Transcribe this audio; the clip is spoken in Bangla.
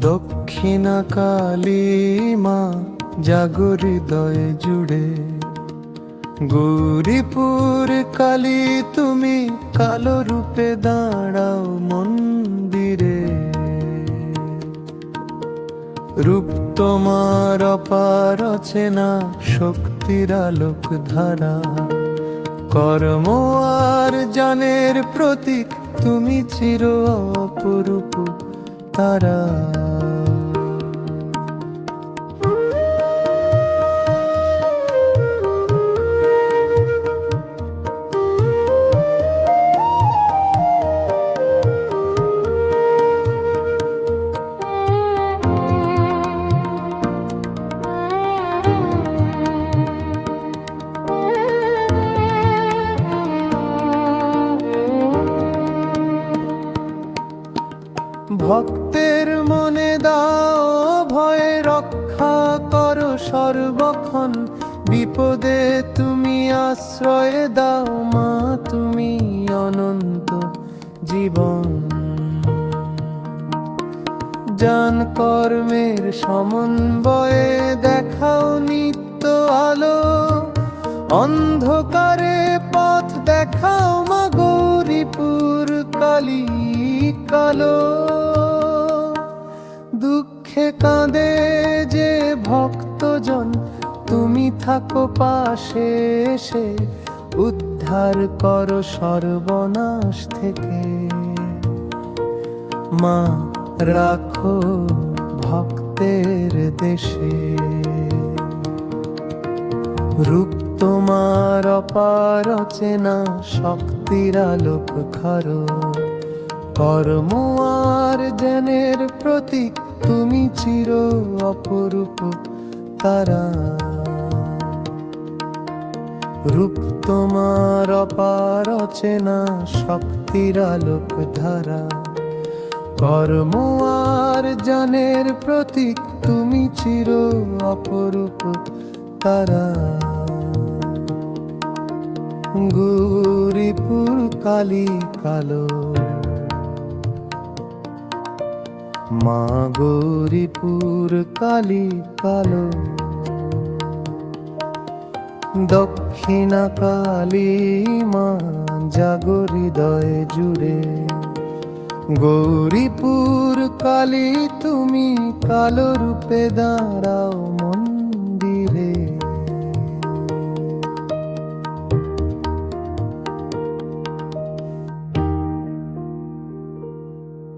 দক্ষিণা কালী মা জাগো হৃদয়ে জুড়ে, গৌরীপুর কালী তুমি কালো রূপে দাঁড়াও মন্দিরে। রূপ তোমার অপার অচেনা, শক্তির আলোক ধারা, কর্ম আর জানের প্রতীক তুমি চির অপরূপ তারা। ভক্তের মনে দাও ভয়ে, রক্ষা করো সর্বক্ষণ, বিপদে তুমি আশ্রয় দাও মা, তুমি অনন্ত জীবন। জান কর্মের সমন্বয়ে দেখাও নিত্য আলো, অন্ধকারে পথ দেখাও মা গৌরীপুর কালী কালো। দুঃখে কাঁদে যে ভক্তজন তুমি থাকো পাশে এসে, উদ্ধার করো সর্বনাশ থেকে মা, রাখো ভক্তের দেশে। রূপ তোমার অপার অচেনা, শক্তির আলোক ঘরো, কর্ম আর জ্ঞানের প্রতীক তুমি চির অপরূপ তারা। রূপ তোমার অপার অচেনা, শক্তির আলোক ধারা, কর্ম আর জ্ঞানের প্রতীক তুমি চির অপরূপ তারা। গৌরীপুর কালী কালো মা, গৌরীপুর কালী কালো। দক্ষিণা কালী মা জাগো হৃদয়ে জুড়ে, গৌরীপুর কালী তুমি কালো রূপে দাঁড়াও।